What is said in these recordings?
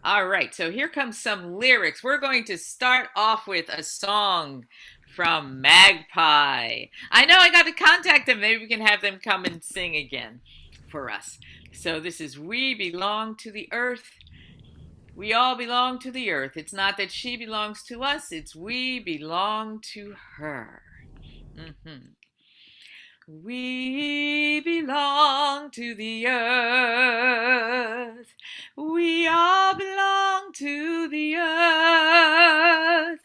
All right, so here comes some lyrics. We're going to start off with a song from Magpie. I know I got to contact them. Maybe we can have them come and sing again for us. So this is We Belong to the Earth. We all belong to the earth. It's not that she belongs to us, it's we belong to her. Mm-hmm. We belong to the earth. We all belong to the earth.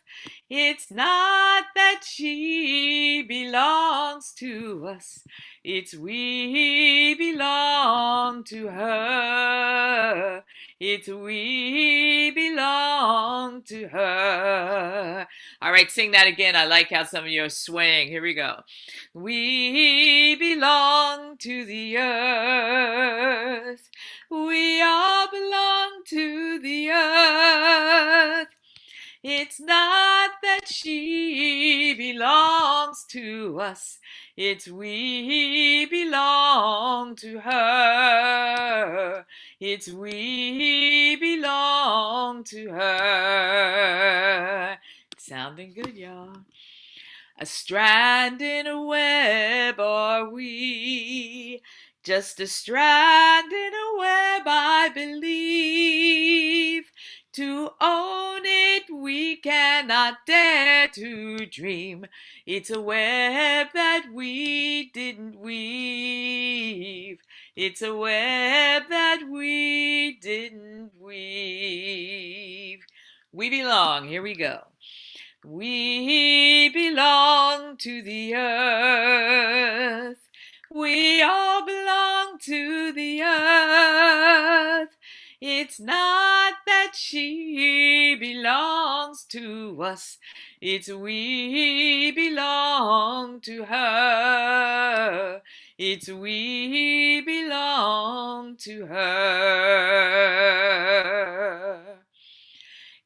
It's not that she belongs to us. It's we belong to her. It's we belong to her. All right, sing that again. I like how some of you are swaying. Here we go. We belong to the earth. We all belong to the earth. It's not that she belongs to us. It's we belong to her. It's we belong to her. Sounding good, y'all. A strand in a web are we, just a strand in a web, I believe. To own it we cannot dare to dream. It's a web that we didn't weave. It's a web that we didn't weave. We belong. Here we go. We belong to the earth. We all belong to the earth. It's not that she belongs to us. It's we belong to her. It's we belong to her.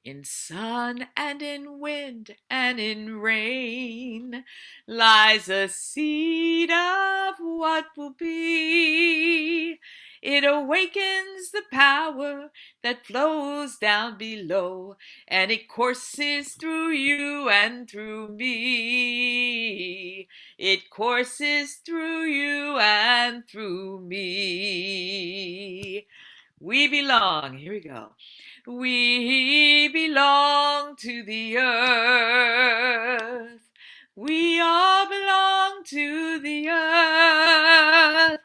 In sun and in wind and in rain lies a seed of what will be. It awakens the power that flows down below, and it courses through you and through me. It courses through you and through me. We belong. Here we go. We belong to the earth. We all belong to the earth.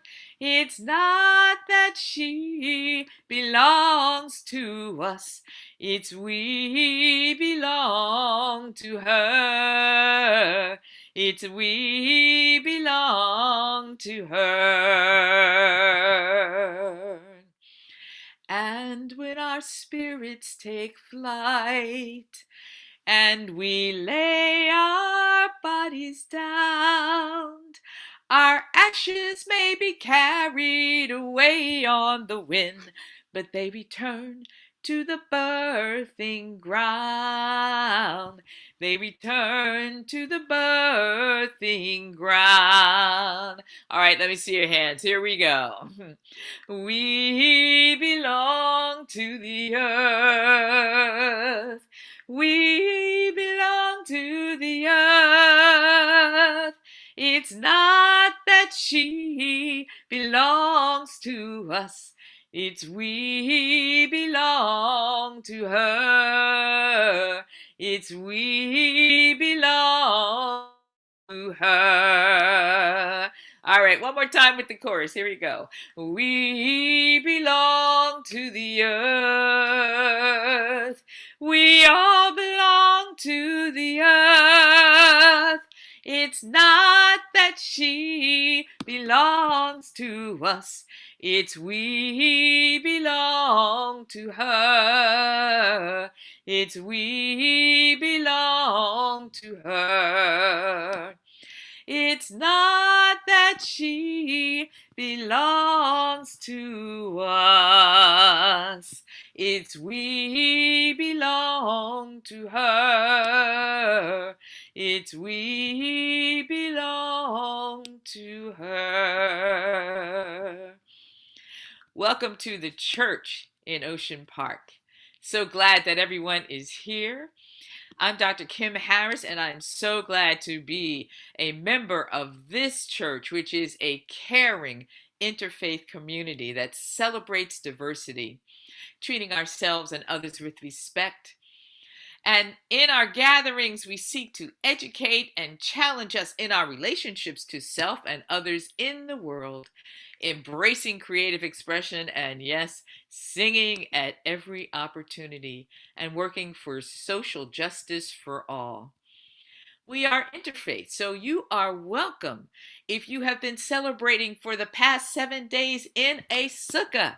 It's not that she belongs to us. It's we belong to her. It's we belong to her. And when our spirits take flight, and we lay our bodies down, our ashes may be carried away on the wind, but they return to the birthing ground. They return to the birthing ground. All right, let me see your hands. Here we go. We belong to the earth. We belong to the earth. It's not that she belongs to us. It's we belong to her. It's we belong to her. All right, one more time with the chorus. Here we go. We belong to the earth. We all belong to the earth. It's not that she belongs to us. It's we belong to her. It's we belong to her. It's not that she belongs to us. It's we belong to her. It's we belong to her. Welcome to the church in Ocean Park. So glad that everyone is here. I'm Dr. Kim Harris, and I'm so glad to be a member of this church, which is a caring interfaith community that celebrates diversity, treating ourselves and others with respect. And in our gatherings, we seek to educate and challenge us in our relationships to self and others in the world, embracing creative expression and, yes, singing at every opportunity, and working for social justice for all. We are interfaith, so you are welcome if you have been celebrating for the past 7 days in a sukkah.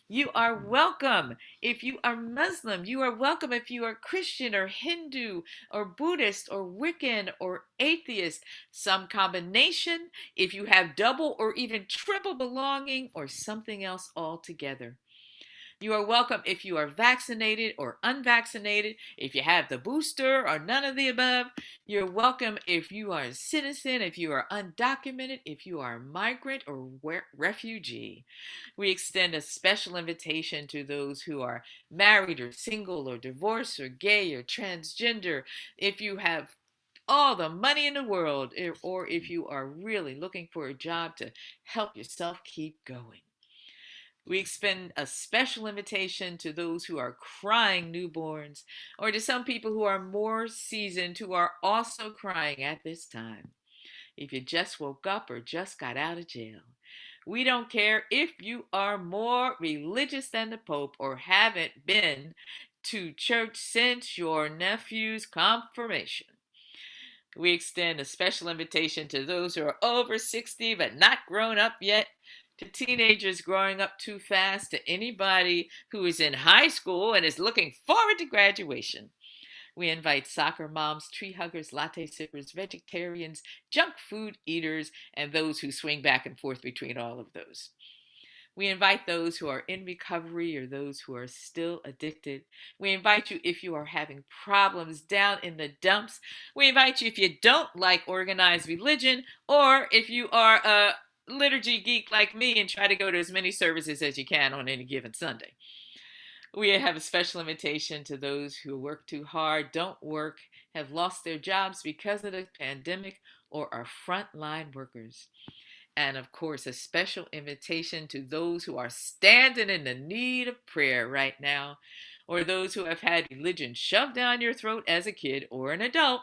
You are welcome if you are Muslim. You are welcome if you are Christian or Hindu or Buddhist or Wiccan or atheist. Some combination if you have double or even triple belonging or something else altogether. You are welcome if you are vaccinated or unvaccinated, if you have the booster or none of the above. You're welcome if you are a citizen, if you are undocumented, if you are a migrant or refugee. We extend a special invitation to those who are married or single or divorced or gay or transgender. If you have all the money in the world, or if you are really looking for a job to help yourself keep going. We extend a special invitation to those who are crying newborns, or to some people who are more seasoned who are also crying at this time. If you just woke up or just got out of jail. We don't care if you are more religious than the Pope or haven't been to church since your nephew's confirmation. We extend a special invitation to those who are over 60 but not grown up yet, to teenagers growing up too fast, to anybody who is in high school and is looking forward to graduation. We invite soccer moms, tree huggers, latte sippers, vegetarians, junk food eaters, and those who swing back and forth between all of those. We invite those who are in recovery or those who are still addicted. We invite you if you are having problems down in the dumps. We invite you if you don't like organized religion, or if you are a liturgy geek like me and try to go to as many services as you can on any given Sunday. We have a special invitation to those who work too hard, don't work, have lost their jobs because of the pandemic, or are frontline workers. And of course, a special invitation to those who are standing in the need of prayer right now, or those who have had religion shoved down your throat as a kid or an adult.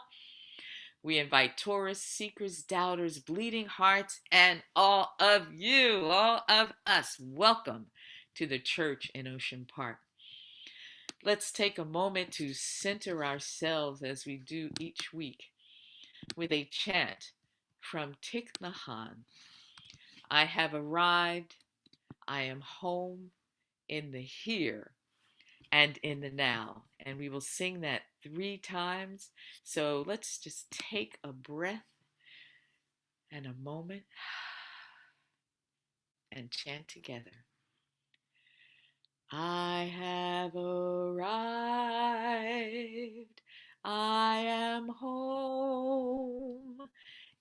We invite tourists, seekers, doubters, bleeding hearts, and all of you, all of us, welcome to the church in Ocean Park. Let's take a moment to center ourselves as we do each week with a chant from Thich Nhat Hanh. I have arrived, I am home in the here and in the now. And we will sing that 3 times. So let's just take a breath and a moment and chant together. I have arrived, I am home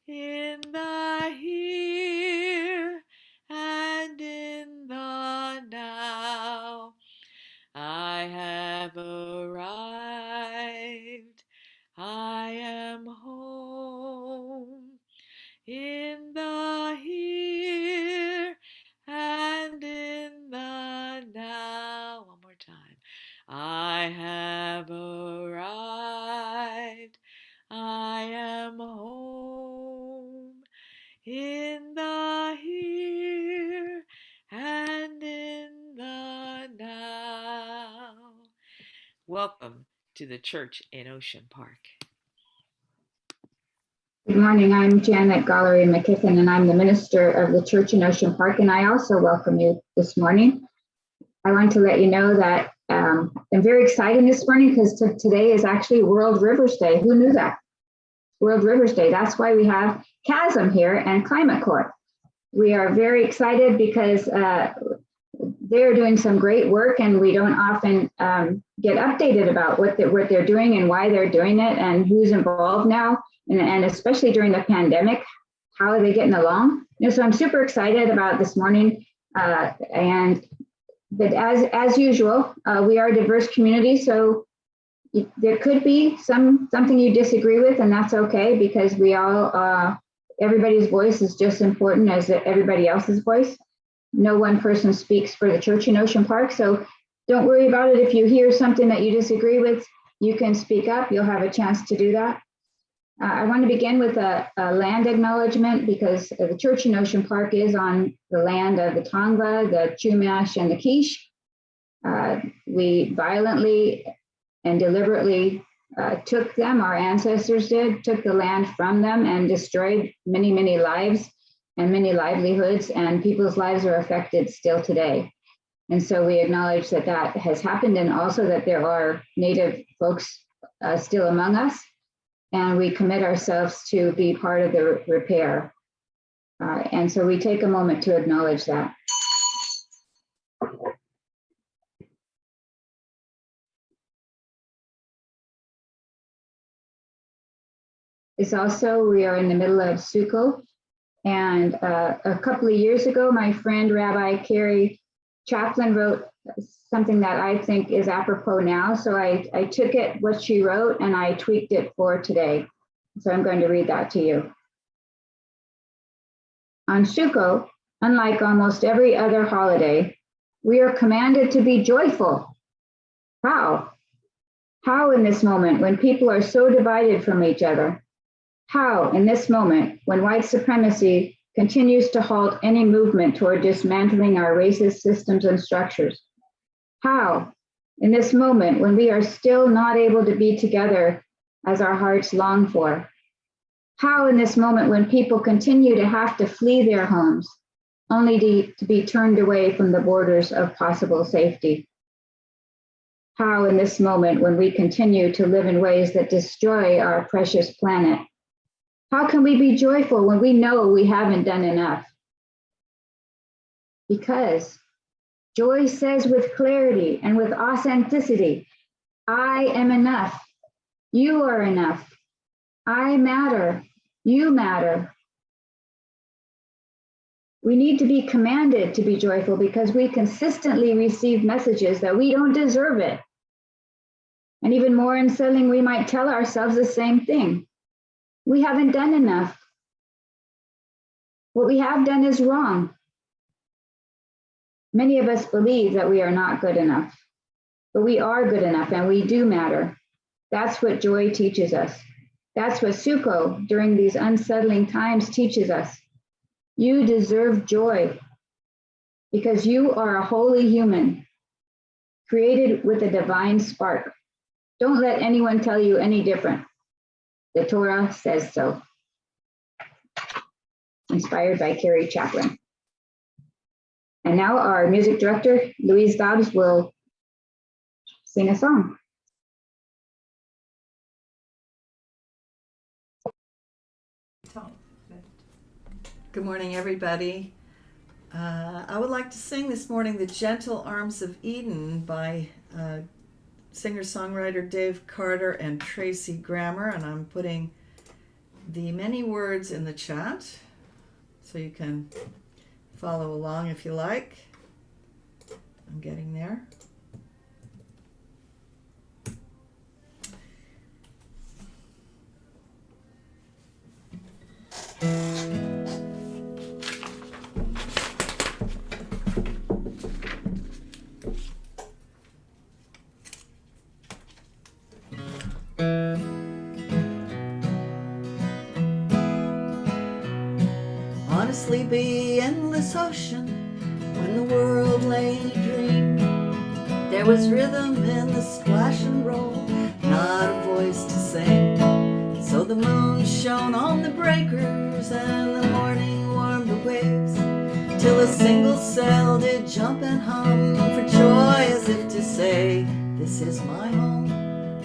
in the here and in the now. I have arrived, I am home in the here and in the now. One more time. I have arrived, I am home in the here and in the now. Welcome to the church in Ocean Park. Good morning. I'm Janet Gollery McKiffen, and I'm the minister of the church in Ocean Park, and I also welcome you this morning. I want to let you know that I'm very excited this morning because today is actually World Rivers Day. Who knew that? World Rivers Day. That's why we have Chasm here and Climate Corp. We are very excited because they're doing some great work, and we don't often get updated about what they're doing and why they're doing it and who's involved now. And especially during the pandemic, how are they getting along? So I'm super excited about this morning. And But as usual, we are a diverse community, so there could be something you disagree with, and that's okay, because we all, everybody's voice is just important as everybody else's voice. No one person speaks for the church in Ocean Park, so don't worry about it. If you hear something that you disagree with, you can speak up. You'll have a chance to do that. I want to begin with a land acknowledgement, because the church in Ocean Park is on the land of the Tongva, the Chumash, and the Quiche. We violently and deliberately took them, our ancestors took the land from them and destroyed many, many lives and many livelihoods, and people's lives are affected still today. And so we acknowledge that that has happened, and also that there are Native folks still among us, and we commit ourselves to be part of the repair. And so we take a moment to acknowledge that. It's also, we are in the middle of Sukkot, and a couple of years ago, my friend Rabbi Carrie Chaplin wrote something that I think is apropos now. So I took it, what she wrote, and I tweaked it for today. So I'm going to read that to you. On Sukkot, unlike almost every other holiday, we are commanded to be joyful. How? How in this moment when people are so divided from each other? How in this moment when white supremacy continues to halt any movement toward dismantling our racist systems and structures? How in this moment when we are still not able to be together as our hearts long for? How in this moment when people continue to have to flee their homes, only to be turned away from the borders of possible safety? How in this moment when we continue to live in ways that destroy our precious planet? How can we be joyful when we know we haven't done enough? Because joy says with clarity and with authenticity, I am enough. You are enough. I matter. You matter. We need to be commanded to be joyful because we consistently receive messages that we don't deserve it. And even more unsettling, we might tell ourselves the same thing. We haven't done enough. What we have done is wrong. Many of us believe that we are not good enough, but we are good enough and we do matter. That's what joy teaches us. That's what Sukkot during these unsettling times teaches us. You deserve joy because you are a holy human, created with a divine spark. Don't let anyone tell you any different. The Torah says so. Inspired by Carrie Chaplin. And now our music director, Louise Dobbs, will sing a song. Good morning, everybody. I would like to sing this morning The Gentle Arms of Eden by singer-songwriter Dave Carter and Tracy Grammer, and I'm putting the many words in the chat so you can follow along if you like. I'm getting there. On a sleepy, endless ocean, when the world lay in a dream, there was rhythm in the splash and roll, not a voice to sing. So the moon shone on the breakers and the morning warmed the waves, till a single cell did jump and hum for joy, as if to say, this is my home.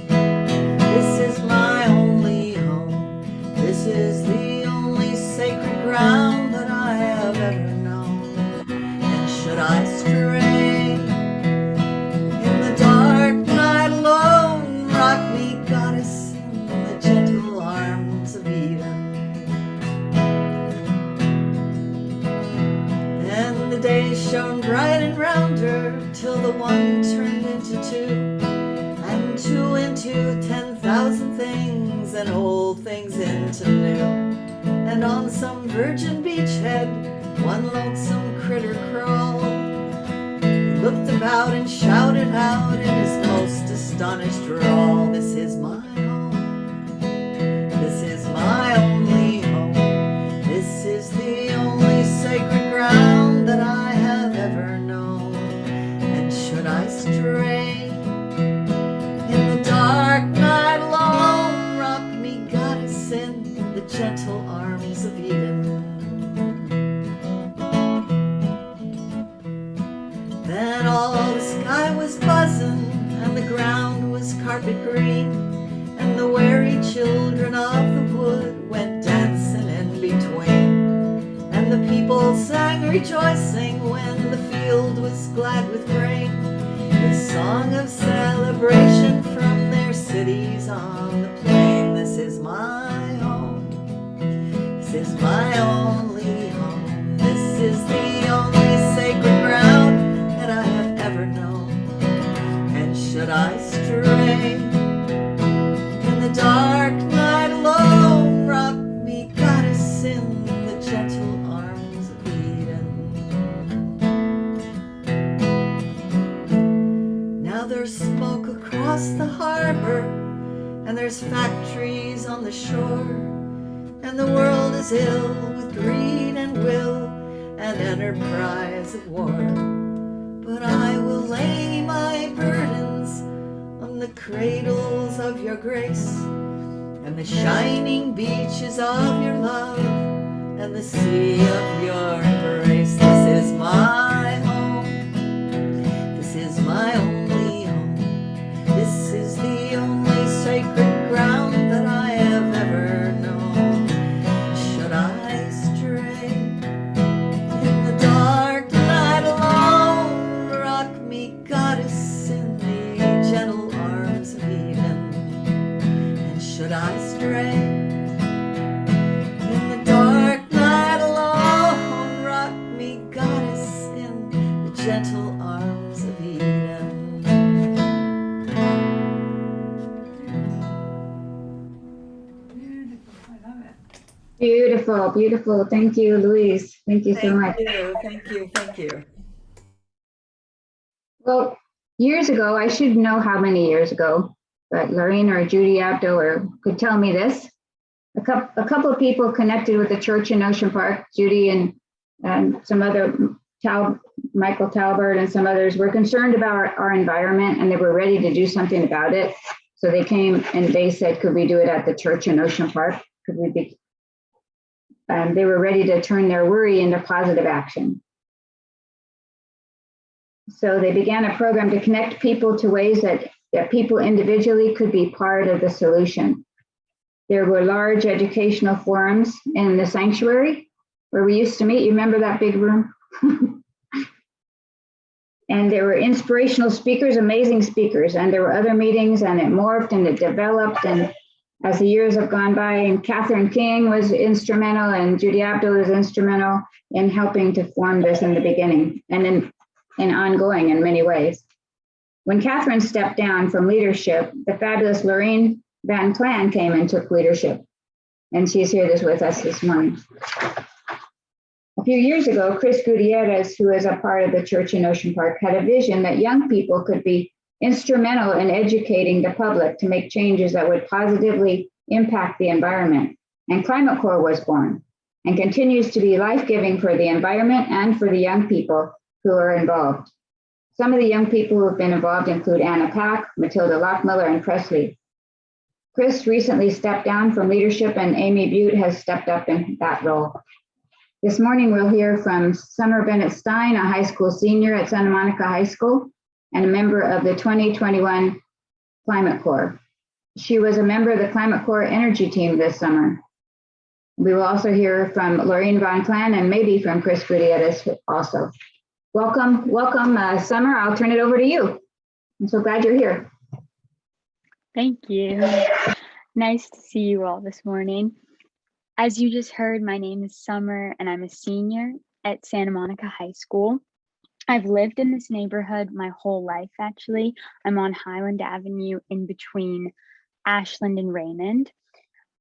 This is my only home. This is the only sacred ground that I have ever known. And should I stray in the dark night alone, rock me, goddess, in the gentle arms of Eden. Then the day shone bright and round her, till and old things into new. And on some virgin beachhead, one lonesome critter crawled. He looked about and shouted out in his most astonished drawl, "This is my home. This is my only home. This is the only sacred ground that I have ever known. And should I stray in the dark night alone, rock me, goddess, in the gentle arms of Eden." Then all the sky was buzzing and the ground was carpet green, and the wary children of the wood went dancing in between, and the people sang rejoicing when the field was glad with grain, the song of celebration from their cities on the plain. This is my home. This is my only home. This is the only sacred ground that I have ever known. And should I stray in the dark night alone, rock me, goddess, in the gentle arms of Eden. Now there's smoke across the harbor, and there's factories on the shore, and the world is ill with greed and will and enterprise of war. But I will lay my burdens on the cradles of your grace, and the shining beaches of your love, and the sea of your embrace. This is my home. This is my only home. This is the only sacred ground that I have ever known. Should I stray in the dark night alone, rock me, goddess, in the gentle arms of Eden. And should I stray in the dark night alone, rock me, goddess, in the gentle arms of Eden. Beautiful, beautiful. Thank you, Louise. Thank you so much. Thank you. Well, years ago, I should know how many years ago, but Laurene or Judy Austill could tell me this. A couple of people connected with the church in Ocean Park, Judy and some other, Michael Talbert and some others, were concerned about our environment, and they were ready to do something about it. So they came and they said, could we do it at the church in Ocean Park? Could we be? They were ready to turn their worry into positive action. So they began a program to connect people to ways that people individually could be part of the solution. There were large educational forums in the sanctuary where we used to meet. You remember that big room? And there were inspirational speakers, amazing speakers, and there were other meetings, and it morphed and it developed. And as the years have gone by, and Catherine King was instrumental, and Judy Austill was instrumental in helping to form this in the beginning, and in ongoing in many ways. When Catherine stepped down from leadership, the fabulous Laurene Van Clan came and took leadership, and she's here with us this morning. A few years ago, Chris Gutierrez, who is a part of the church in Ocean Park, had a vision that young people could be instrumental in educating the public to make changes that would positively impact the environment. And Climate Corps was born and continues to be life-giving for the environment and for the young people who are involved. Some of the young people who have been involved include Anna Pack, Matilda Lockmiller, and Presley. Chris recently stepped down from leadership, and Amy Butte has stepped up in that role. This morning, we'll hear from Summer Bennett Stein, a high school senior at Santa Monica High School and a member of the 2021 Climate Corps. She was a member of the Climate Corps energy team this summer. We will also hear from Laurene Van Clan and maybe from Chris Gutierrez also. Welcome, Summer. I'll turn it over to you. I'm so glad you're here. Thank you. Nice to see you all this morning. As you just heard, my name is Summer and I'm a senior at Santa Monica High School. I've lived in this neighborhood my whole life, actually. I'm on Highland Avenue in between Ashland and Raymond.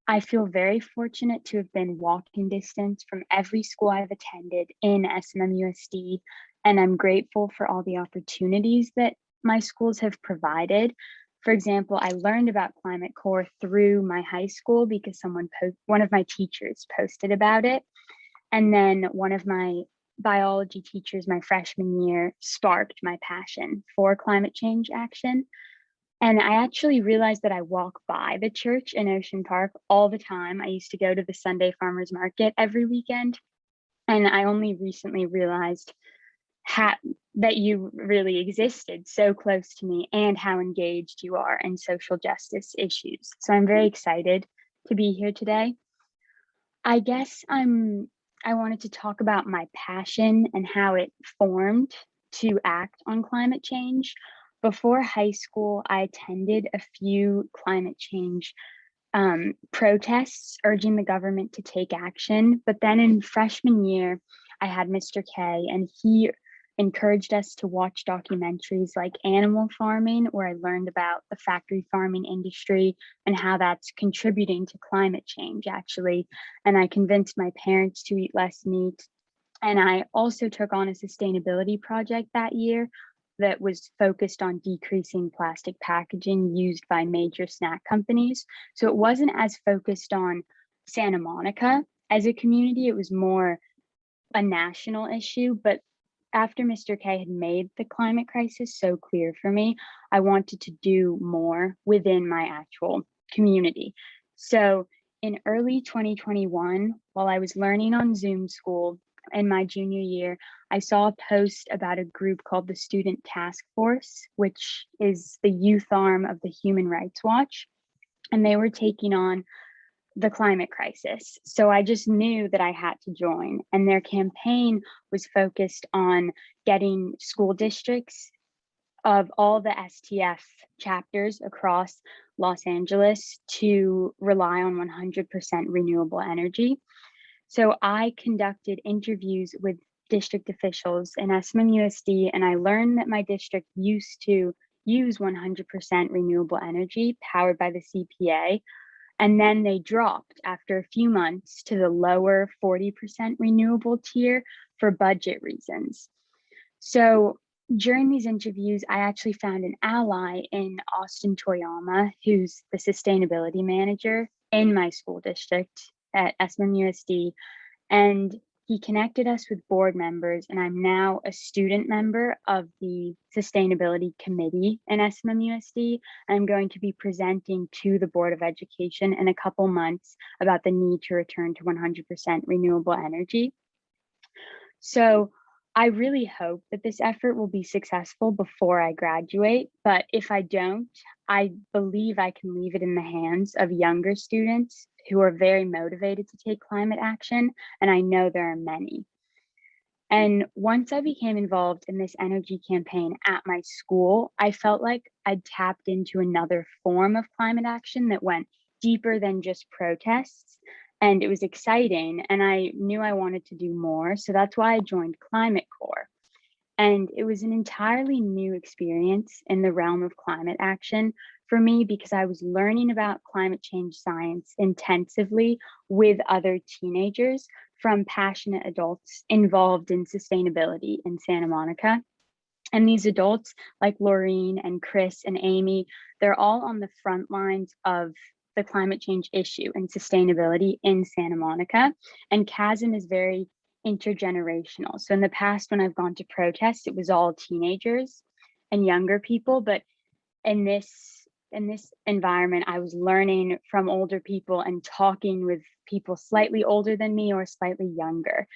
I feel very fortunate to have been walking distance from every school I've attended in SMMUSD, and I'm grateful for all the opportunities that my schools have provided. For example, I learned about Climate Corps through my high school because one of my teachers posted about it. And then one of my biology teachers my freshman year sparked my passion for climate change action. And I actually realized that I walk by the church in Ocean Park all the time. I used to go to the Sunday farmers market every weekend. And I only recently realized that you really existed so close to me and how engaged you are in social justice issues. So I'm very excited to be here today. I guess I wanted to talk about my passion and how it formed to act on climate change. Before high school, I attended a few climate change protests urging the government to take action. But then in freshman year, I had Mr. K, and he encouraged us to watch documentaries like Animal Farming, where I learned about the factory farming industry and how that's contributing to climate change, actually. And I convinced my parents to eat less meat. And I also took on a sustainability project that year that was focused on decreasing plastic packaging used by major snack companies. So it wasn't as focused on Santa Monica as a community, it was more a national issue. But after Mr. K had made the climate crisis so clear for me, I wanted to do more within my actual community. So in early 2021, while I was learning on Zoom school in my junior year, I saw a post about a group called the Student Task Force, which is the youth arm of the Human Rights Watch, and they were taking on the climate crisis. So I just knew that I had to join. And their campaign was focused on getting school districts of all the STF chapters across Los Angeles to rely on 100% renewable energy. So I conducted interviews with district officials in SMMUSD, and I learned that my district used to use 100% renewable energy powered by the CPA. And then they dropped after a few months to the lower 40% renewable tier for budget reasons. So during these interviews, I actually found an ally in Austin Toyama, who's the sustainability manager in my school district at SMMUSD. And he connected us with board members, and I'm now a student member of the sustainability committee in SMMUSD. I'm going to be presenting to the Board of Education in a couple months about the need to return to 100% renewable energy. So I really hope that this effort will be successful before I graduate, but if I don't, I believe I can leave it in the hands of younger students who are very motivated to take climate action, and I know there are many. And once I became involved in this energy campaign at my school, I felt like I'd tapped into another form of climate action that went deeper than just protests. And it was exciting, and I knew I wanted to do more. So that's why I joined Climate Corps. And it was an entirely new experience in the realm of climate action for me because I was learning about climate change science intensively with other teenagers from passionate adults involved in sustainability in Santa Monica. And these adults like Laurene and Chris and Amy, they're all on the front lines of the climate change issue and sustainability in Santa Monica. And Chasm is very intergenerational. So in the past, when I've gone to protests, it was all teenagers and younger people. But in this environment, I was learning from older people and talking with people slightly older than me or slightly younger.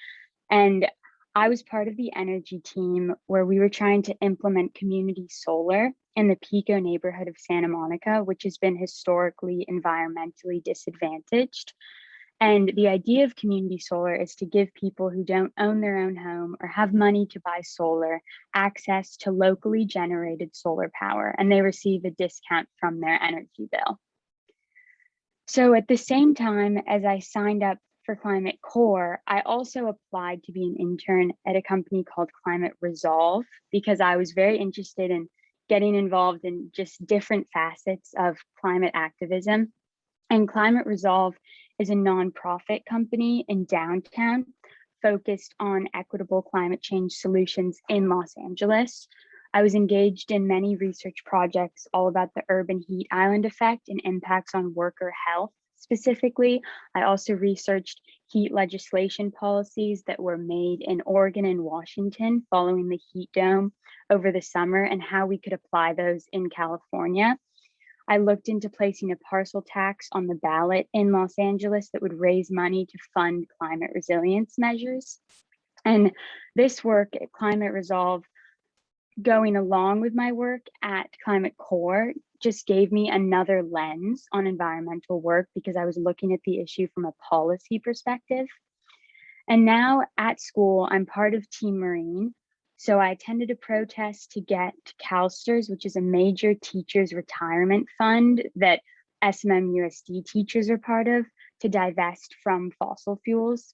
And I was part of the energy team where we were trying to implement community solar in the Pico neighborhood of Santa Monica, which has been historically environmentally disadvantaged. And the idea of community solar is to give people who don't own their own home or have money to buy solar access to locally generated solar power, and they receive a discount from their energy bill. So at the same time as I signed up for Climate Corps, I also applied to be an intern at a company called Climate Resolve because I was very interested in getting involved in just different facets of climate activism. And Climate Resolve is a nonprofit company in downtown focused on equitable climate change solutions in Los Angeles. I was engaged in many research projects all about the urban heat island effect and impacts on worker health. Specifically, I also researched heat legislation policies that were made in Oregon and Washington following the heat dome over the summer and how we could apply those in California. I looked into placing a parcel tax on the ballot in Los Angeles that would raise money to fund climate resilience measures. And this work at Climate Resolve, going along with my work at Climate Corp, just gave me another lens on environmental work because I was looking at the issue from a policy perspective. And now at school, I'm part of Team Marine. So I attended a protest to get CalSTRS, which is a major teachers retirement fund that SMM-USD teachers are part of, to divest from fossil fuels.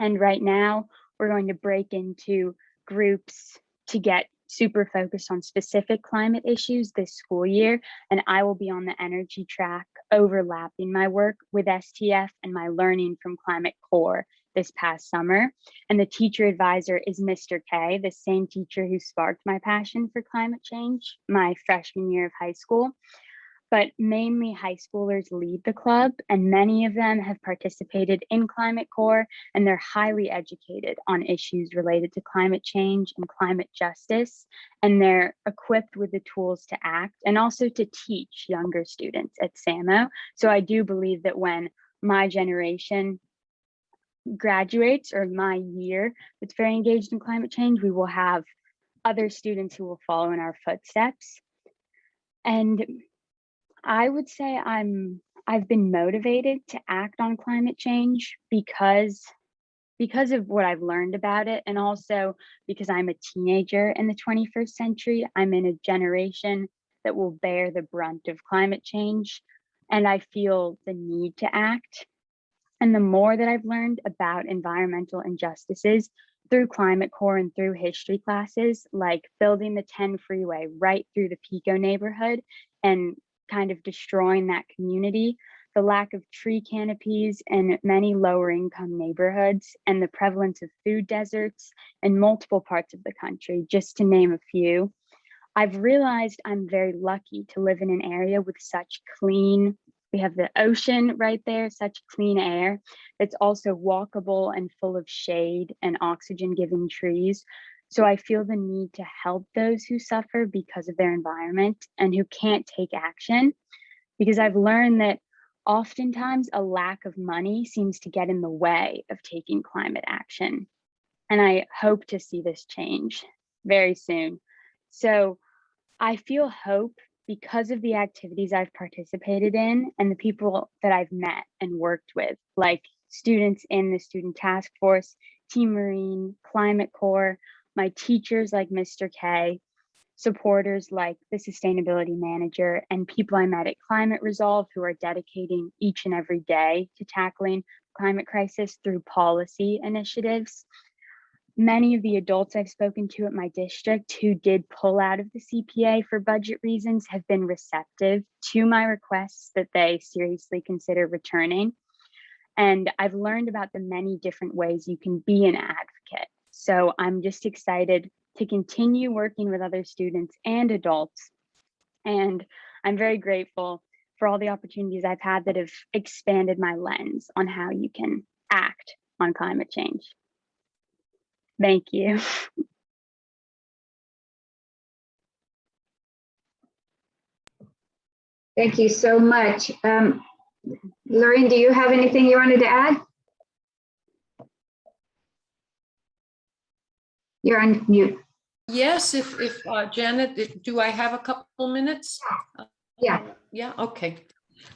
And right now we're going to break into groups to get super focused on specific climate issues this school year. And I will be on the energy track, overlapping my work with STF and my learning from Climate Corp this past summer. And the teacher advisor is Mr. K, the same teacher who sparked my passion for climate change my freshman year of high school. But mainly high schoolers lead the club, and many of them have participated in Climate Corp, and they're highly educated on issues related to climate change and climate justice, and they're equipped with the tools to act and also to teach younger students at SAMO. So I do believe that when my generation graduates, or my year that's very engaged in climate change, we will have other students who will follow in our footsteps. And I would say I've been motivated to act on climate change because of what I've learned about it, and also because I'm a teenager in the 21st century. I'm in a generation that will bear the brunt of climate change, and I feel the need to act. And the more that I've learned about environmental injustices through Climate Corp and through history classes, like building the 10 freeway right through the Pico neighborhood and kind of destroying that community, the lack of tree canopies in many lower income neighborhoods, and the prevalence of food deserts in multiple parts of the country, just to name a few, I've realized I'm very lucky to live in an area with such clean, we have the ocean right there, such clean air that's also walkable and full of shade and oxygen giving trees. So I feel the need to help those who suffer because of their environment and who can't take action, because I've learned that oftentimes a lack of money seems to get in the way of taking climate action. And I hope to see this change very soon. So I feel hope because of the activities I've participated in and the people that I've met and worked with, like students in the Student Task Force, Team Marine, Climate Corp, my teachers like Mr. K, supporters like the Sustainability Manager, and people I met at Climate Resolve who are dedicating each and every day to tackling climate crisis through policy initiatives. Many of the adults I've spoken to at my district who did pull out of the CPA for budget reasons have been receptive to my requests that they seriously consider returning. And I've learned about the many different ways you can be an advocate. So I'm just excited to continue working with other students and adults. And I'm very grateful for all the opportunities I've had that have expanded my lens on how you can act on climate change. Thank you. Thank you so much. Laurene, do you have anything you wanted to add? You're on mute. Yes, if Janet, do I have a couple minutes? Yeah. Yeah, okay.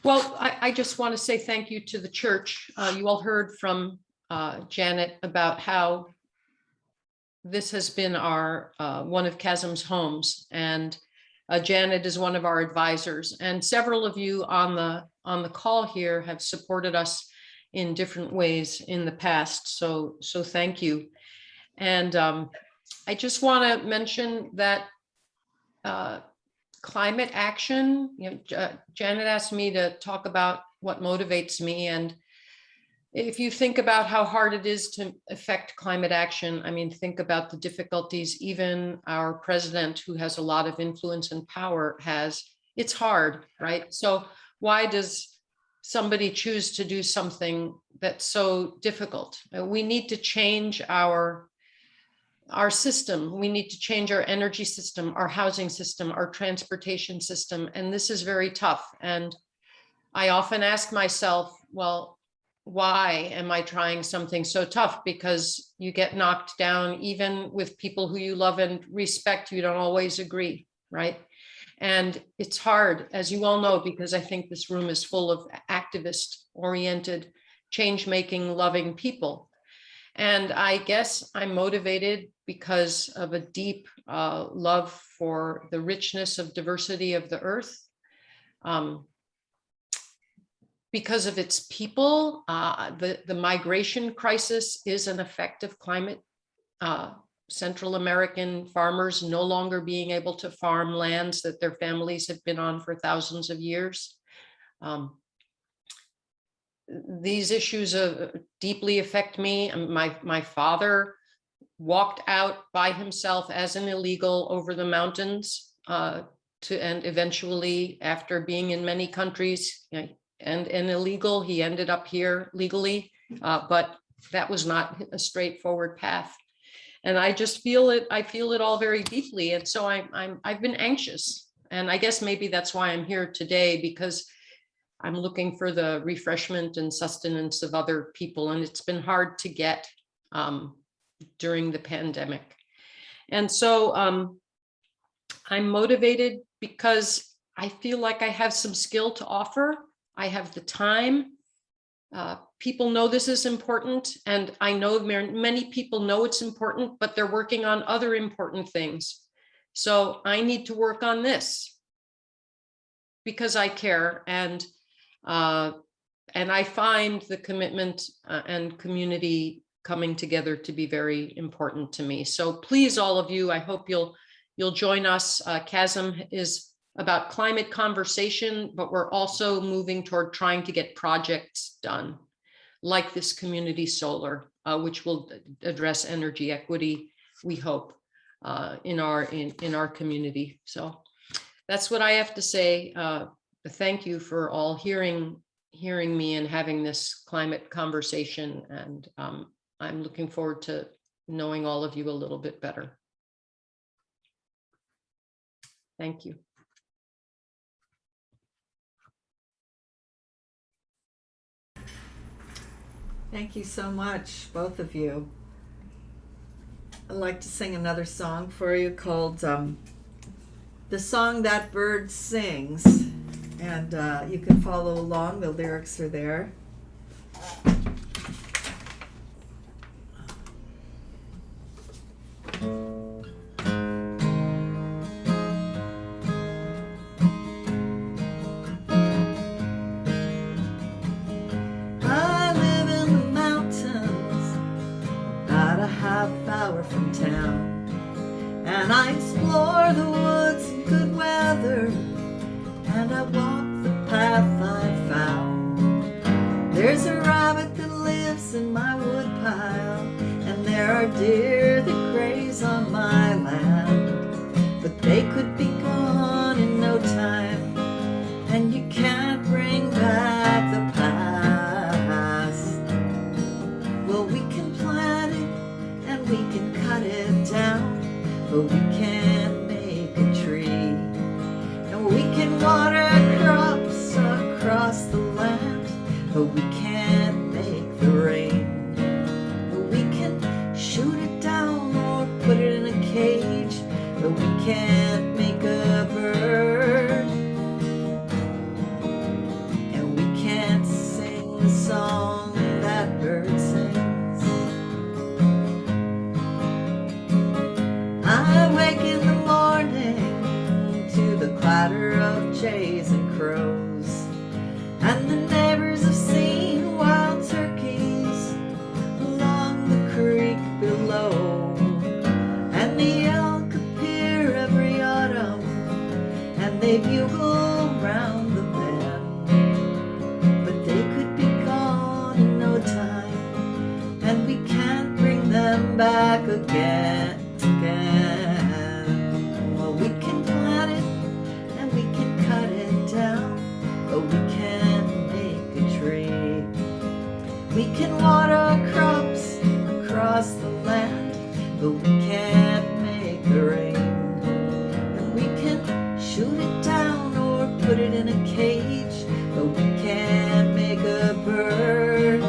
Well, I just want to say thank you to the church. You all heard from Janet about how this has been our one of Chasm's homes, and Janet is one of our advisors, and several of you on the call here have supported us in different ways in the past. So thank you. And I just want to mention that climate action. Janet asked me to talk about what motivates me. And if you think about how hard it is to affect climate action, I mean, think about the difficulties even our president, who has a lot of influence and power, has. It's hard, right? So why does somebody choose to do something that's so difficult? We need to change our system. We need to change our energy system, our housing system, our transportation system. And this is very tough. And I often ask myself, well, why am I trying something so tough? Because you get knocked down, even with people who you love and respect, you don't always agree, right? And it's hard, as you all know, because I think this room is full of activist-oriented, change-making, loving people. And I guess I'm motivated because of a deep love for the richness of diversity of the earth. Because of its people, the migration crisis is an effect of climate. Central American farmers no longer being able to farm lands that their families have been on for thousands of years. These issues deeply affect me. My father walked out by himself as an illegal over the mountains and eventually, after being in many countries, and illegal, he ended up here legally, but that was not a straightforward path. And I just feel it. I feel it all very deeply, and so I've been anxious, and I guess maybe that's why I'm here today, because I'm looking for the refreshment and sustenance of other people, and it's been hard to get during the pandemic. And so I'm motivated because I feel like I have some skill to offer. I have the time. People know this is important, and I know many people know it's important, but they're working on other important things. So I need to work on this because I care, and I find the commitment and community coming together to be very important to me. So please, all of you, I hope you'll join us. Chasm is about climate conversation, but we're also moving toward trying to get projects done, like this community solar, which will address energy equity, we hope, in our community. So that's what I have to say. Thank you for all hearing me and having this climate conversation. And I'm looking forward to knowing all of you a little bit better. Thank you. Thank you so much, both of you. I'd like to sing another song for you called The Song That Bird Sings. And you can follow along, the lyrics are there. From town, and I explore the woods in good weather, and I walk the path I found. There's a rabbit that lives in my woodpile, and there are deer that graze on my land, but they could be gone in no time, and you can't bring back the past. Well, we can plant it and we can cut it down, but we can't make a tree. And we can water crops across the land, but we can't make the rain. We can shoot it down or put it in a cage, but we can't make a bird. And we can't sing the song that bird sings. I wake in the morning to the clatter of jays and crows, and the neighbors have seen can water crops across the land, but we can't make the rain. And we can shoot it down or put it in a cage, but we can't make a bird.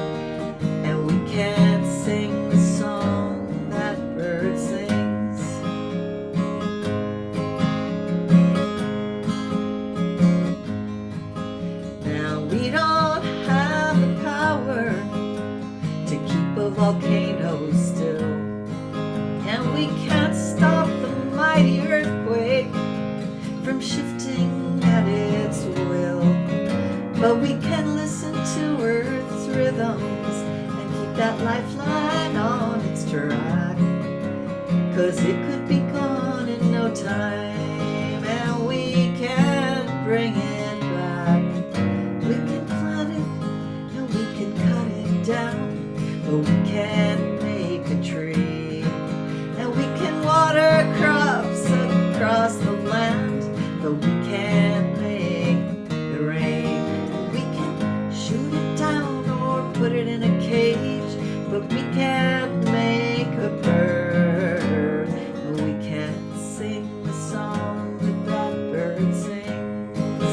And we can't sing the song that bird sings. Now we don't have the power to keep a volcano still, and we can't stop the mighty earthquake from shifting at its will. But we can listen to Earth's rhythms and keep that lifeline on its track, 'cause it could be gone in no time, and we can bring it back. We can plant it and we can cut it down, but we can't make a tree. And we can water crops across the land, but we can't make the rain. We can shoot it down or put it in a cage, but we can't make a bird. We can't sing the song that that bird sings.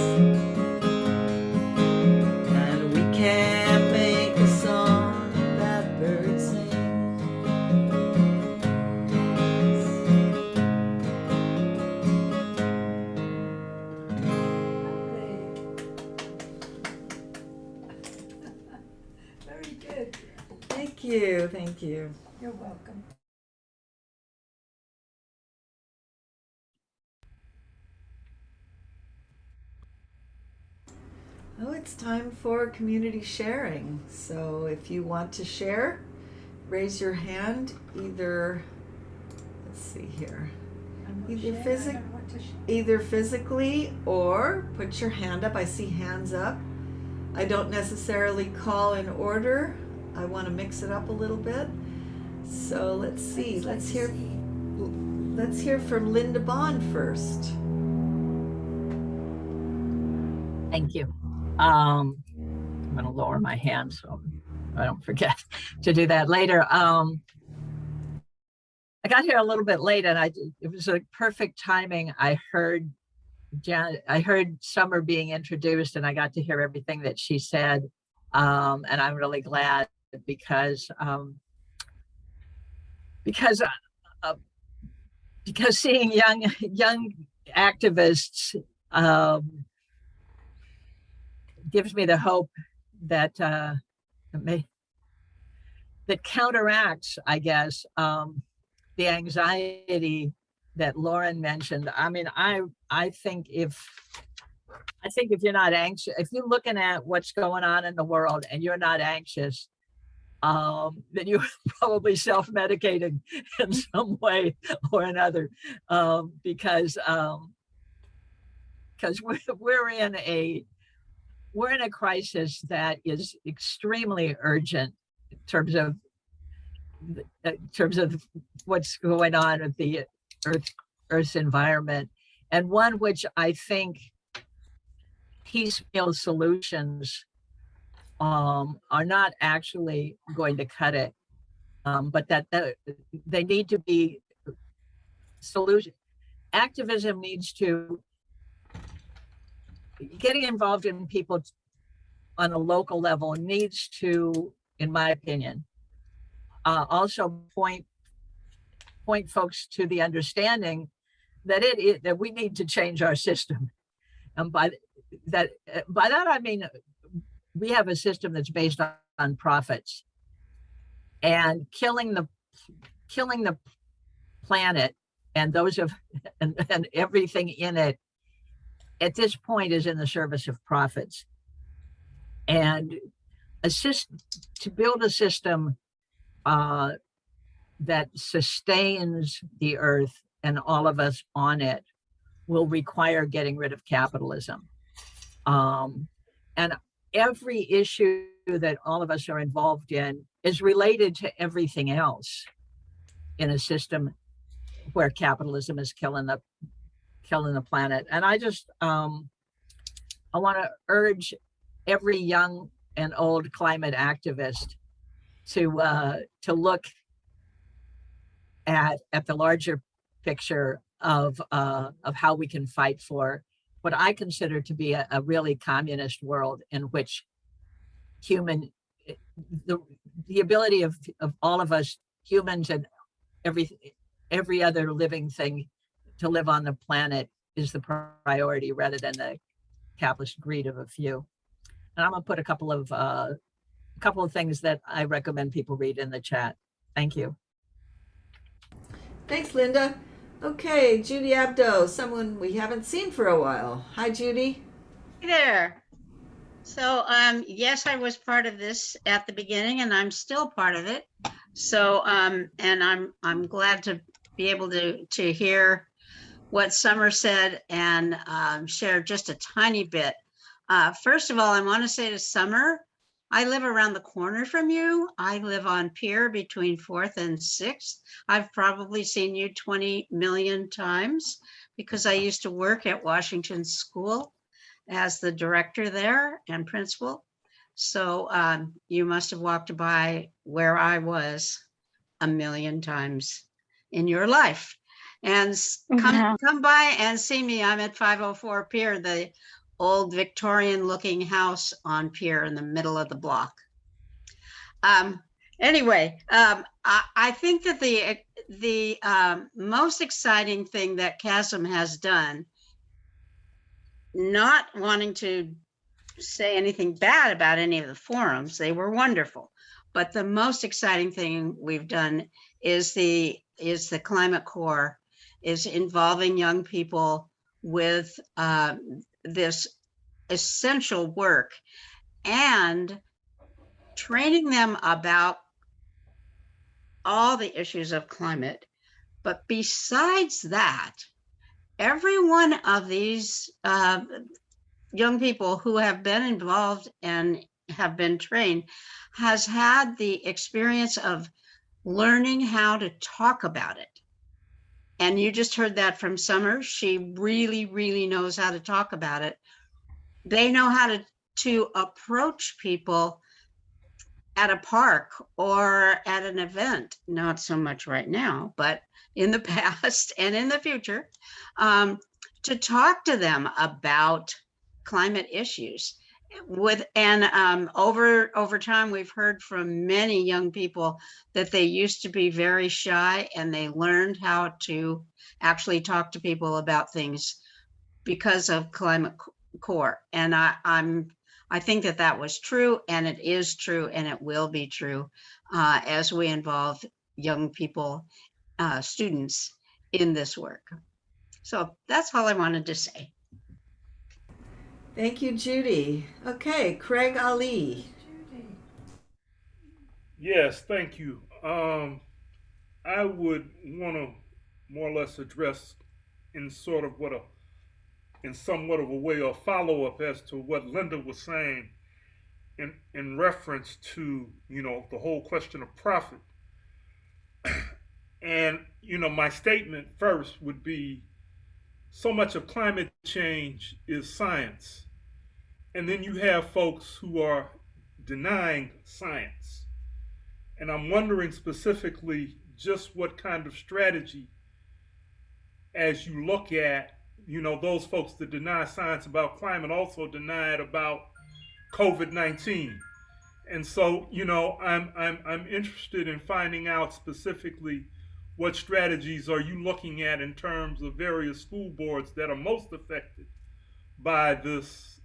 And we can't make a song that bird sings. Very good. Thank you, thank you. You're welcome. Oh, it's time for community sharing. So if you want to share, raise your hand either, let's see here, either physically or put your hand up. I see hands up. I don't necessarily call in order. I want to mix it up a little bit. So let's see. Let's hear from Linda Bond first. Thank you. I'm going to lower my hand so I don't forget to do that later. I got here a little bit late, and it was a perfect timing. I heard Summer being introduced, and I got to hear everything that she said, and I'm really glad because seeing young activists gives me the hope that that counteracts, I guess, the anxiety that Laurene mentioned. I mean, I think if you're not anxious, if you're looking at what's going on in the world and you're not anxious, then you're probably self-medicating in some way or another, because we're in a crisis that is extremely urgent in terms of what's going on with the Earth's environment, and one which I think piecemeal solutions are not actually going to cut it, but that they need to be solution. Activism needs to, getting involved in people on a local level needs to, in my opinion, also point folks to the understanding that that we need to change our system. And by that I mean we have a system that's based on profits, and killing the planet and those of and everything in it at this point is in the service of profits. And to build a system that sustains the earth and all of us on it will require getting rid of capitalism. And every issue that all of us are involved in is related to everything else in a system where capitalism is killing the planet. And I just I want to urge every young and old climate activist to look at the larger picture of how we can fight for what I consider to be a really communist world, in which the ability of all of us humans and every other living thing to live on the planet is the priority, rather than the capitalist greed of a few. And I'm gonna put a couple of things that I recommend people read in the chat. Thank you. Thanks, Linda. Okay, Judy Abdo, someone we haven't seen for a while. Hi, Judy. Hey there. So, yes, I was part of this at the beginning, and I'm still part of it. So, and I'm glad to be able to hear what Summer said and share just a tiny bit. First of all, I want to say to Summer, I live around the corner from you. I live on Pier between 4th and 6th. I've probably seen you 20 million times because I used to work at Washington School as the director there and principal. So you must have walked by where I was a million times in your life. And come by and see me. I'm at 504 Pier, the old Victorian looking house on Pier in the middle of the block. Anyway, I think that the most exciting thing that CHASM has done, not wanting to say anything bad about any of the forums, they were wonderful, but the most exciting thing we've done is the Climate Corps, is involving young people with this essential work and training them about all the issues of climate. But besides that, every one of these young people who have been involved and have been trained has had the experience of learning how to talk about it. And you just heard that from Summer. She really, really knows how to talk about it. They know how to approach people at a park or at an event, not so much right now, but in the past and in the future, to talk to them about climate issues. Over time, we've heard from many young people that they used to be very shy, and they learned how to actually talk to people about things because of Climate Corps. And I think that was true, and it is true, and it will be true as we involve young people, students in this work. So that's all I wanted to say. Thank you, Judy. Okay, Craig Ali. Yes, thank you. I would want to more or less address in somewhat of a way, or follow up as to what Linda was saying in reference to, the whole question of profit. And, my statement first would be, so much of climate change is science. And then you have folks who are denying science. And I'm wondering specifically just what kind of strategy, as you look at, those folks that deny science about climate also deny it about COVID-19. And so, I'm interested in finding out specifically what strategies are you looking at in terms of various school boards that are most affected by this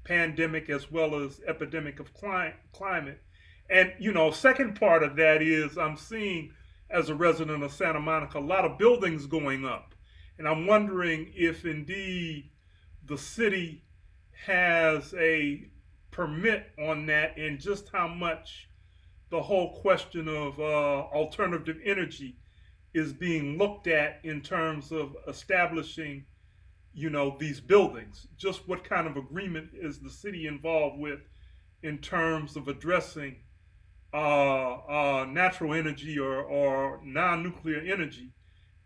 pandemic as well as epidemic of climate. And, second part of that is I'm seeing, as a resident of Santa Monica, a lot of buildings going up. And I'm wondering if indeed the city has a permit on that, and just how much the whole question of alternative energy is being looked at in terms of establishing, these buildings. Just what kind of agreement is the city involved with in terms of addressing natural energy or non-nuclear energy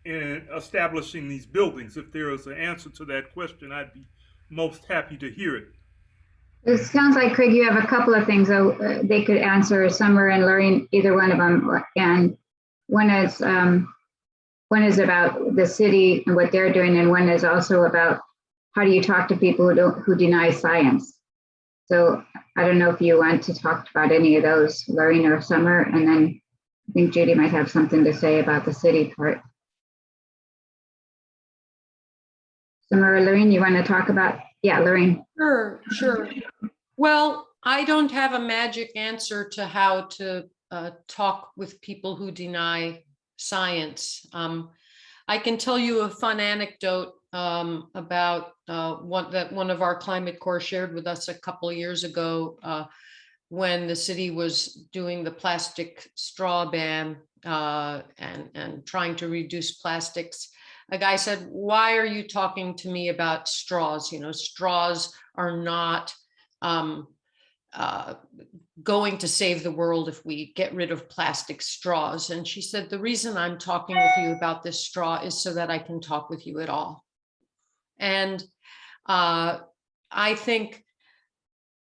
in establishing these buildings? If there is an answer to that question, I'd be most happy to hear it. It sounds like, Craig, you have a couple of things they could answer, Summer and Laurene, either one of them. And one is about the city and what they're doing, and one is also about how do you talk to people who deny science. So I don't know if you want to talk about any of those, Laurene or Summer, and then I think Judy might have something to say about the city part. Summer or Laurene, you want to talk about? Yeah, Laurene. Sure. Well, I don't have a magic answer to how to talk with people who deny science. I can tell you a fun anecdote about one of our climate corps shared with us a couple of years ago when the city was doing the plastic straw ban and trying to reduce plastics. A guy said, "Why are you talking to me about straws? You know, straws are not going to save the world if we get rid of plastic straws." And she said, "The reason I'm talking with you about this straw is so that I can talk with you at all." And I think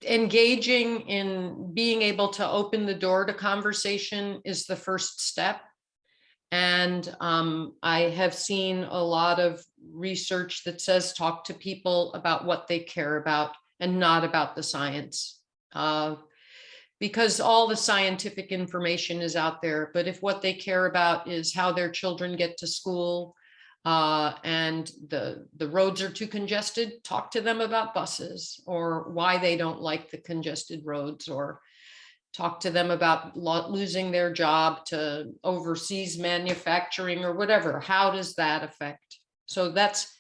engaging in being able to open the door to conversation is the first step. And I have seen a lot of research that says talk to people about what they care about and not about the science. Because all the scientific information is out there, but if what they care about is how their children get to school and the roads are too congested, talk to them about buses or why they don't like the congested roads, or talk to them about losing their job to overseas manufacturing or whatever. How does that affect? So that's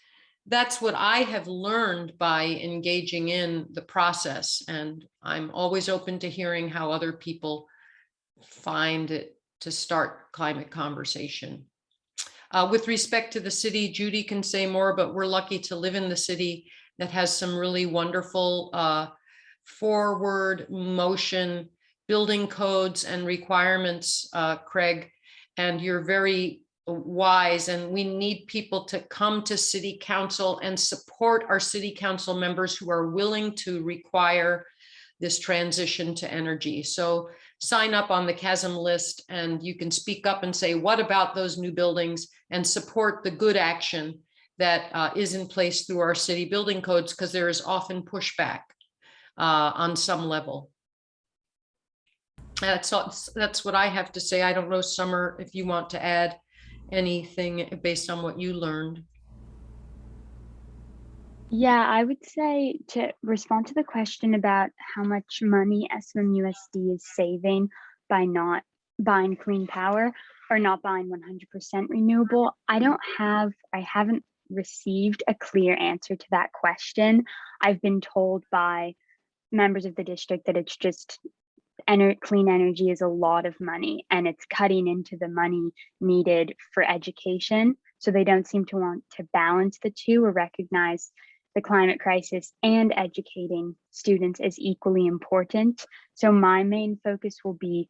what I have learned by engaging in the process. And I'm always open to hearing how other people find it to start climate conversation. With respect to the city, Judy can say more, but we're lucky to live in the city that has some really wonderful forward motion building codes and requirements, Craig, and you're very wise, and we need people to come to city council and support our city council members who are willing to require this transition to energy. So sign up on the chasm list and you can speak up and say, what about those new buildings, and support the good action that is in place through our city building codes, because there is often pushback on some level. That's what I have to say. I don't know, Summer, if you want to add anything based on what you learned. Yeah, I would say, to respond to the question about how much money SMUSD is saving by not buying clean power or not buying 100% renewable, I haven't received a clear answer to that question. I've been told by members of the district that it's just clean energy is a lot of money and it's cutting into the money needed for education. So they don't seem to want to balance the two or recognize the climate crisis and educating students is equally important. So my main focus will be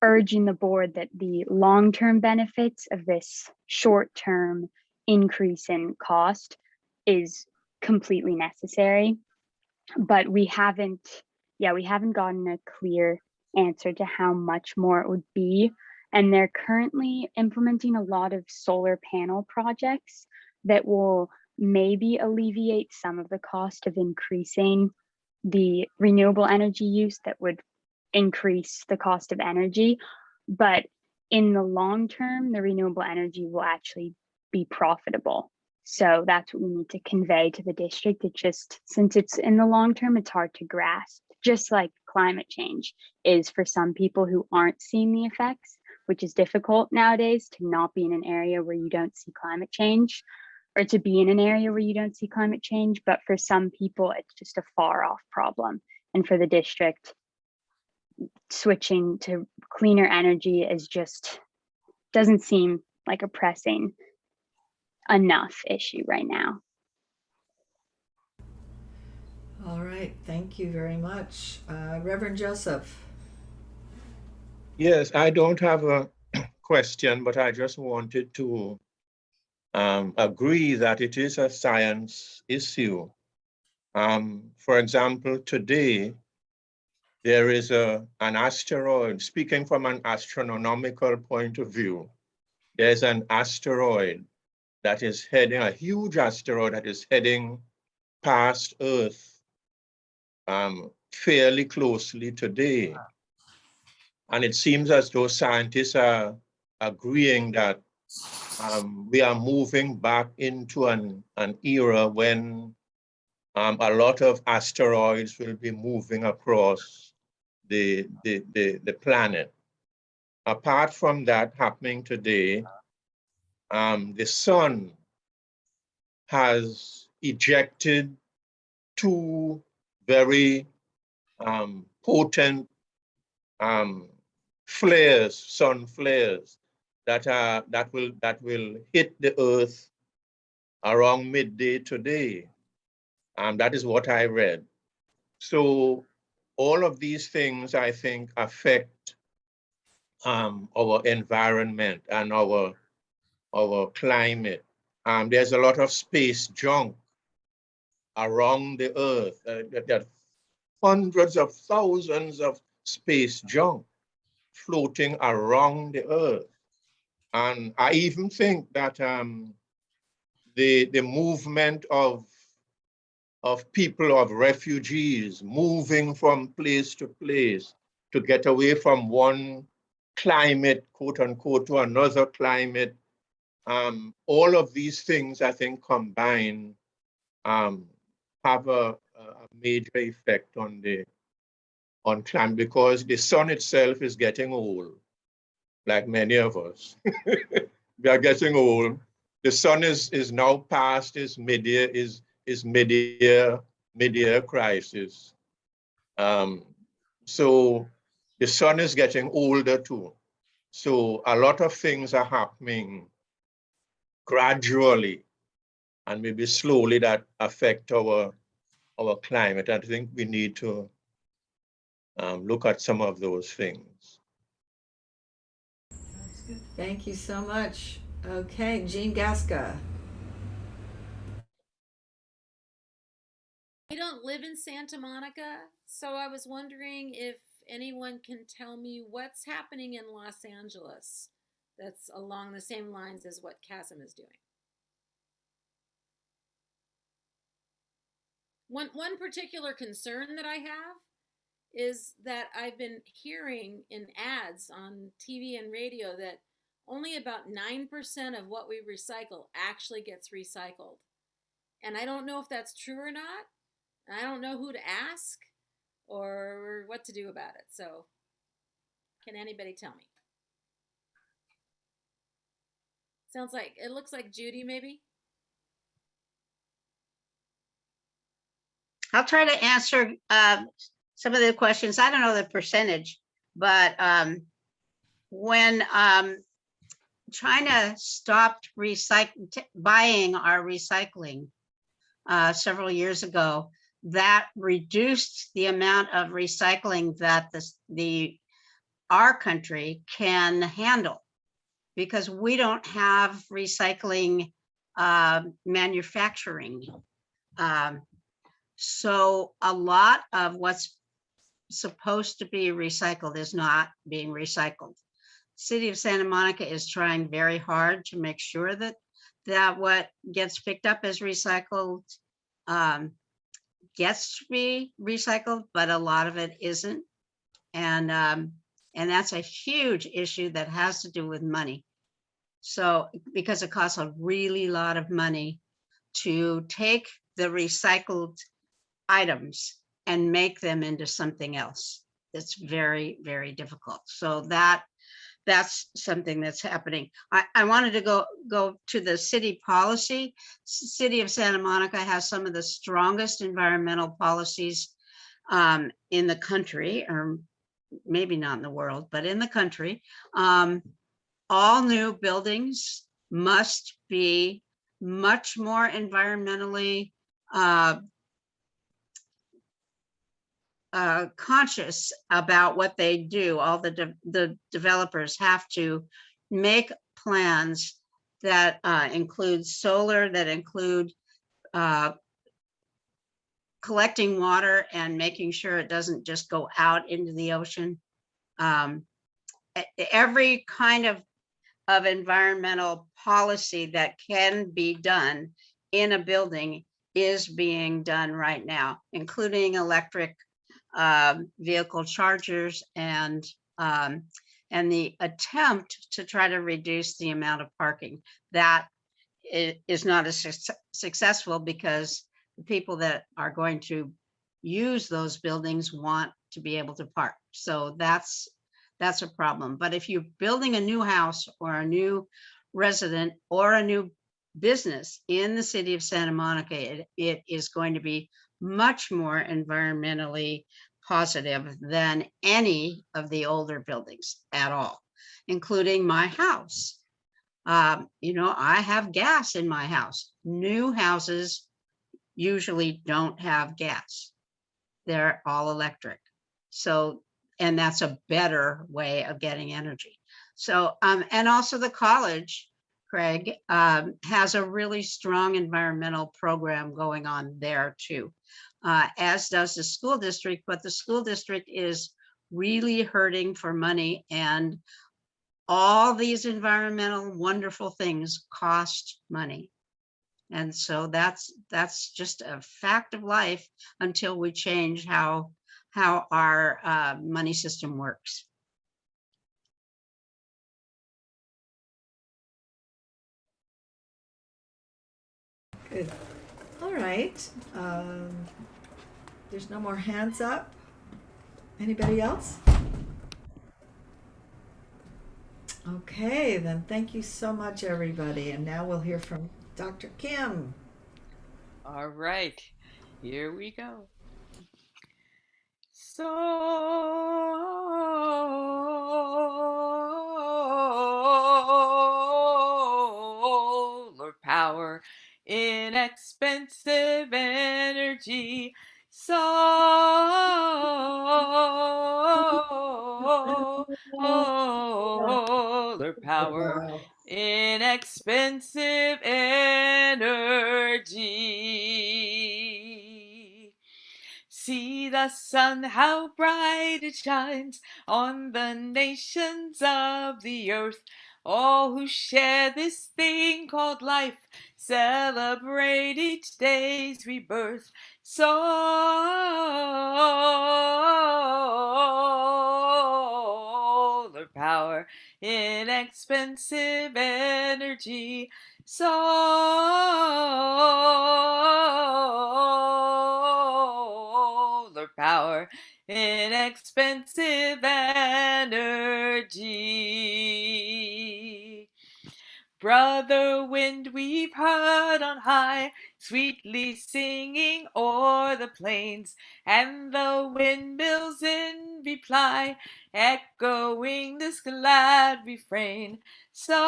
urging the board that the long-term benefits of this short-term increase in cost is completely necessary. But we haven't gotten a clear answer to how much more it would be. And they're currently implementing a lot of solar panel projects that will maybe alleviate some of the cost of increasing the renewable energy use that would increase the cost of energy. But in the long term, the renewable energy will actually be profitable. So that's what we need to convey to the district. It just, since it's in the long term, it's hard to grasp, just like climate change is for some people who aren't seeing the effects, which is difficult nowadays to not be in an area where you don't see climate change, or to be in an area where you don't see climate change. But for some people, it's just a far off problem. And for the district, switching to cleaner energy is just doesn't seem like a pressing enough issue right now. All right, thank you very much. Reverend Joseph. Yes, I don't have a question, but I just wanted to agree that it is a science issue. For example, today, there is an asteroid, speaking from an astronomical point of view, there's an asteroid that is heading, a huge asteroid that is heading past Earth fairly closely today. And it seems as though scientists are agreeing that we are moving back into an era when a lot of asteroids will be moving across the planet. Apart from that happening today, the sun has ejected two very potent flares, sun flares, that will hit the Earth around midday today. That is what I read. So all of these things, I think, affect our environment and our climate. There's a lot of space junk around the Earth. There are hundreds of thousands of space junk floating around the Earth. And I even think that the movement of people, of refugees moving from place to place to get away from one climate, quote unquote, to another climate. All of these things, I think, combined have a major effect on climate, because the sun itself is getting old, like many of us. We are getting old. The sun is now past its mid-year crisis. So the sun is getting older too. So a lot of things are happening gradually and maybe slowly that affect our climate. I think we need to look at some of those things. Thank you so much. Okay, Jean Gasca. I don't live in Santa Monica, so I was wondering if anyone can tell me what's happening in Los Angeles that's along the same lines as what Chasm is doing. One particular concern that I have is that I've been hearing in ads on TV and radio that only about 9% of what we recycle actually gets recycled. And I don't know if that's true or not. I don't know who to ask or what to do about it. So can anybody tell me? It looks like Judy maybe. I'll try to answer some of the questions. I don't know the percentage, but when China stopped buying our recycling several years ago, that reduced the amount of recycling that our country can handle, because we don't have recycling manufacturing. So a lot of what's supposed to be recycled is not being recycled. City of Santa Monica is trying very hard to make sure that what gets picked up as recycled gets to be recycled, but a lot of it isn't. And that's a huge issue that has to do with money. So because it costs a really lot of money to take the recycled items and make them into something else. It's very, very difficult. So that's something that's happening. I wanted to go to the city policy. City of Santa Monica has some of the strongest environmental policies in the country, or maybe not in the world, but in the country. All new buildings must be much more environmentally conscious about what they do. All the developers have to make plans that include solar, that include collecting water and making sure it doesn't just go out into the ocean. Every kind of environmental policy that can be done in a building is being done right now, including electric vehicle chargers and the attempt to try to reduce the amount of parking. That is not as successful because the people that are going to use those buildings want to be able to park. So that's a problem. But if you're building a new house or a new resident or a new business in the city of Santa Monica, it is going to be much more environmentally positive than any of the older buildings at all, including my house. You know, I have gas in my house. New houses usually don't have gas. They're all electric. So, and that's a better way of getting energy. So, and also the college, Craig, has a really strong environmental program going on there too, as does the school district, but the school district is really hurting for money, and all these environmental wonderful things cost money. And so that's just a fact of life until we change how our money system works. Good. All right. There's no more hands up. Anybody else? Okay, then thank you so much, everybody. And now we'll hear from Dr. Kim. All right, here we go. Solar power, inexpensive energy. Solar power, inexpensive energy. See the sun, how bright it shines on the nations of the earth. All who share this thing called life celebrate each day's rebirth. Solar power, inexpensive energy. Solar power, inexpensive energy. Brother wind, we've heard on high, sweetly singing o'er the plains, and the windmills in reply, echoing this glad refrain. Solar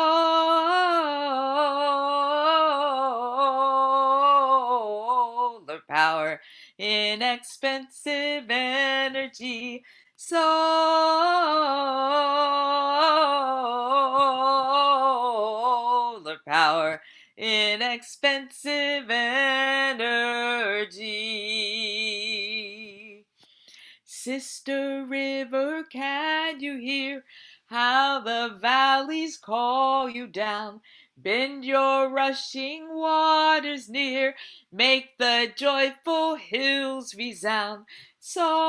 power, inexpensive energy. Solar power, inexpensive energy. Sister River, can you hear how the valleys call you down? Bend your rushing waters near, make the joyful hills resound. Solar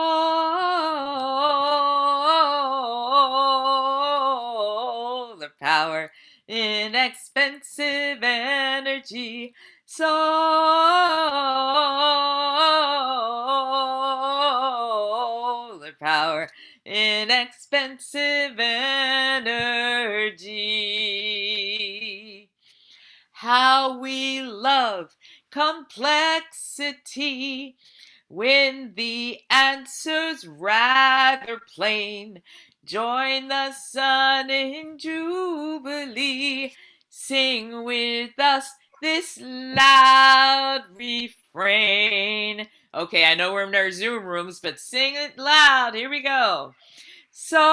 power, inexpensive energy. Solar power, inexpensive energy. How we love complexity when the answer's rather plain. Join the sun in jubilee. Sing with us this loud refrain. Okay, I know we're in our Zoom rooms, but sing it loud. Here we go. Solar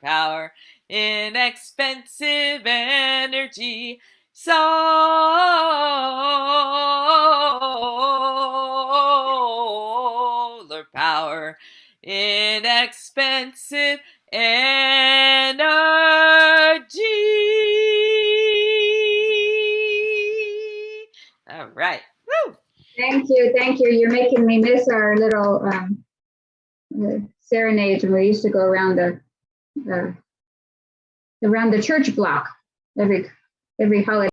power, inexpensive energy. solar power, inexpensive energy. All right. Woo! Thank you. Thank you. You're making me miss our little serenades when we used to go around the church block every holiday.